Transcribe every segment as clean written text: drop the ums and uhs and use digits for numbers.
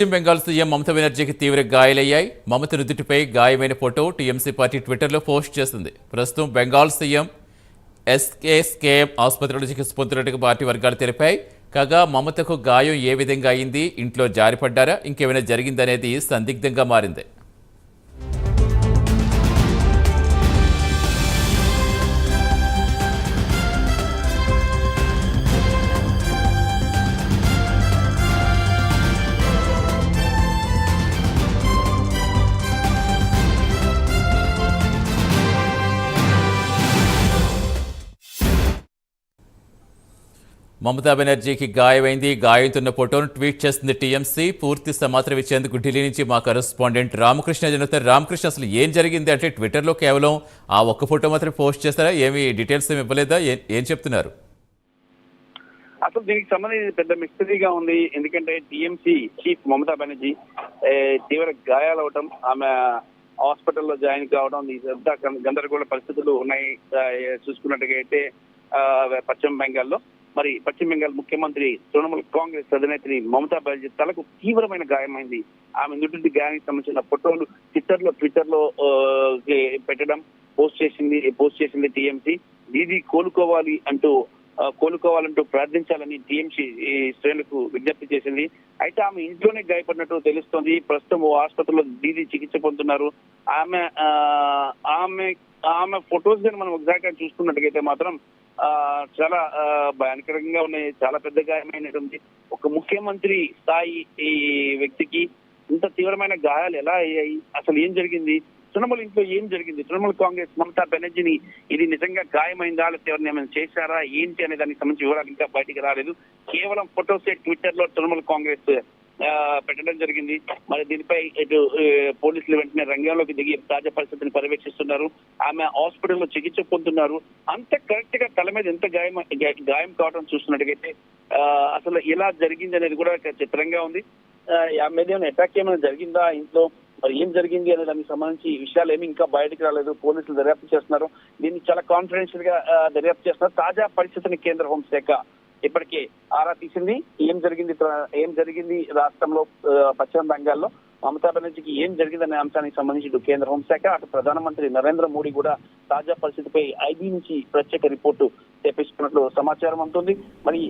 పశ్చిమ బెంగాల్ సీఎం మమతా బెనర్జీకి తీవ్ర గాయాలయ్యాయి. మమత నుదుటిపై గాయమైన ఫోటో టీఎంసీ పార్టీ ట్విట్టర్లో పోస్ట్ చేసింది. ప్రస్తుతం బెంగాల్ సీఎం ఎస్కేఎం ఆసుపత్రిలో చికిత్స పొందుతున్నట్టుగా పార్టీ వర్గాలు తెలిపాయి. కాగా మమతకు గాయం ఏ విధంగా అయింది, ఇంట్లో జారిపడ్డారా, ఇంకేమైనా జరిగిందనేది సందిగ్ధంగా మారింది. మమతా బెనర్జీకి గాయమైంది. గాయంతున్న ఫోటోను ట్వీట్ చేస్తుంది టీఎంసీ. పూర్తి సమాచారం ఇచ్చేందుకు ఢిల్లీ నుంచి మా కరెస్పాండెంట్ రామకృష్ణ జరుగుతారు. రామకృష్ణ, అసలు ఏం జరిగింది అంటే ట్విట్టర్లో కేవలం ఆ ఒక్క ఫోటో మాత్రం పోస్ట్ చేస్తారా? ఏమి డీటెయిల్స్ ఏమి ఇవ్వలేదా? ఏం చెప్తున్నారు? అసలు దీనికి సంబంధించి పెద్ద మిస్టరీగా ఉంది. ఎందుకంటే టీఎంసీ చీఫ్ మమతా బెనర్జీ తీవ్ర గాయాలవటం, ఆమె హాస్పిటల్లో జాయిన్ కావడం, గందరగోళ పరిస్థితులు ఉన్నాయి. చూసుకున్నట్టుగా అయితే పశ్చిమ బెంగాల్లో పశ్చిమ బెంగాల్ ముఖ్యమంత్రి తృణమూల్ కాంగ్రెస్ అధినేత్రి మమతా బెనర్జీ తలకు తీవ్రమైన గాయమైంది. ఆమె నుదుటి గాయానికి సంబంధించిన ఫోటోలు ట్విట్టర్ లో పెట్టడం పోస్ట్ చేసింది టీఎంసీ. దీది కోలుకోవాలంటూ ప్రార్థించాలని టీఎంసీ శ్రేణులకు విజ్ఞప్తి చేసింది. అయితే ఆమె ఇంట్లోనే గాయపడినట్టు తెలుస్తోంది. ప్రస్తుతం ఆసుపత్రిలో దీది చికిత్స పొందుతున్నారు. ఆమె ఫొటోస్ మనం ఎగ్జాక్ట్ గా చూసుకున్నట్టుగైతే మాత్రం చాలా భయానకరంగా ఉన్నాయి. చాలా పెద్ద గాయమైనటువంటి ఒక ముఖ్యమంత్రి స్థాయి ఈ వ్యక్తికి ఇంత తీవ్రమైన గాయాలు ఎలా అయ్యాయి, అసలు ఏం జరిగింది, తృణమూల్ ఇంట్లో ఏం జరిగింది, తృణమూల్ కాంగ్రెస్ మమతా బెనర్జీని ఇది నిజంగా గాయమైందా, లేకపోతే ఎవరిని ఏమైనా చేశారా ఏంటి అనే దానికి సంబంధించి వివరాలు ఇంకా బయటికి రాలేదు. కేవలం ఫొటోసే ట్విట్టర్ లో తృణమూల్ కాంగ్రెస్ పెట్టడం జరిగింది. మరి దీనిపై ఇటు పోలీసులు వెంటనే రంగంలోకి దిగి తాజా పరిస్థితిని పర్యవేక్షిస్తున్నారు. ఆమె హాస్పిటల్లో చికిత్స పొందుతున్నారు. అంత కరెక్ట్ గా తల మీద ఎంత గాయం కావడం చూస్తున్నట్టుగైతే అసలు ఎలా జరిగింది అనేది కూడా చిత్రంగా ఉంది. ఆమె మీద ఏమైనా అటాక్ ఏమైనా జరిగిందా, ఇంట్లో మరి ఏం జరిగింది అనే దానికి సంబంధించి విషయాలు ఏమి ఇంకా బయటకు రాలేదు. పోలీసులు దర్యాప్తు చేస్తున్నారు. దీన్ని చాలా కాన్ఫిడెన్షియల్ గా దర్యాప్తు చేస్తున్నారు. తాజా పరిస్థితిని కేంద్ర హోంశాఖ ఇప్పటికే ఆరా తీసింది. ఏం జరిగింది రాష్ట్రంలో పశ్చిమ బెంగాల్లో మమతా బెనర్జీకి ఏం జరిగిందనే అంశానికి సంబంధించి ఇటు కేంద్ర హోంశాఖ, అటు ప్రధానమంత్రి నరేంద్ర మోడీ కూడా తాజా పరిస్థితిపై ఐబీ నుంచి ప్రత్యేక రిపోర్టు తెప్పించుకున్నట్లు సమాచారం ఉంటుంది. మరి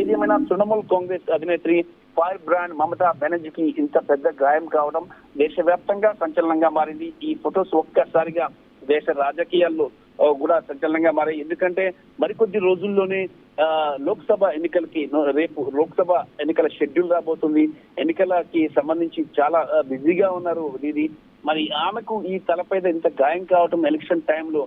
ఏదేమైనా తృణమూల్ కాంగ్రెస్ అధినేత్రి ఫైర్ బ్రాండ్ మమతా బెనర్జీకి ఇంత పెద్ద గాయం కావడం దేశవ్యాప్తంగా సంచలనంగా మారింది. ఈ ఫొటోస్ ఒక్కసారిగా దేశ రాజకీయాల్లో కూడా సంచలనంగా మారాయి. ఎందుకంటే మరికొద్ది రోజుల్లోనే లోక్సభ ఎన్నికలకి రేపు లోక్సభ ఎన్నికల షెడ్యూల్ రాబోతుంది. ఎన్నికలకి సంబంధించి చాలా బిజీగా ఉన్నారు దీది. మరి ఆమెకు ఈ తలపై ఇంత గాయం కావటం ఎలక్షన్ టైంలో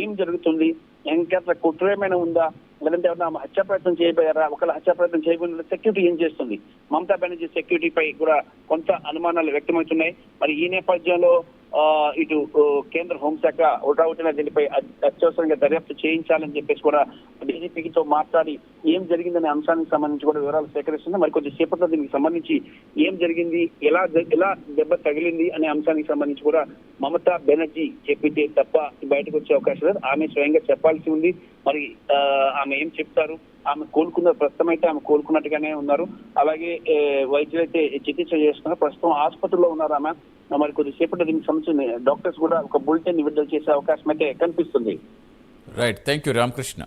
ఏం జరుగుతుంది, ఇంకా కుట్ర ఏమైనా ఉందా, లేదంటే ఎవరైనా హత్యా ప్రయత్నం చేయబోయారా, ఒకవేళ హత్యా ప్రయత్నం చేయబోయిన సెక్యూరిటీ ఏం చేస్తుంది, మమతా బెనర్జీ సెక్యూరిటీపై కూడా కొంత అనుమానాలు వ్యక్తమవుతున్నాయి. మరి ఈ నేపథ్యంలో ఇటు కేంద్ర హోంశాఖ ఒకటిన దీనిపై అత్యవసరంగా దర్యాప్తు చేయించాలని చెప్పేసి కూడా డీజీపీతో మాట్లాడి ఏం జరిగిందనే అంశానికి సంబంధించి కూడా వివరాలు సేకరిస్తుంది. మరి కొద్ది సేపట్లో దీనికి సంబంధించి ఏం జరిగింది, ఎలా దెబ్బ తగిలింది అనే అంశానికి సంబంధించి కూడా మమతా బెనర్జీ చెప్పితే తప్ప బయటకు వచ్చే అవకాశం లేదు. ఆమె స్వయంగా చెప్పాల్సి ఉంది. మరి ఆమె ఏం చెప్తారు, ఆమె కోలుకున్నారు. ప్రస్తుతం అయితే ఆమె కోలుకున్నట్టుగానే ఉన్నారు. అలాగే వైద్యులైతే చికిత్స చేస్తున్నారు. ప్రస్తుతం ఆసుపత్రిలో ఉన్నారు ఆమె. మరి కొద్దిసేపట్లో దీనికి సంబంధించిన డాక్టర్స్ కూడా ఒక బులెటిన్ విడుదల చేసే అవకాశం అయితే కనిపిస్తుంది. Right, thank you Ramakrishna.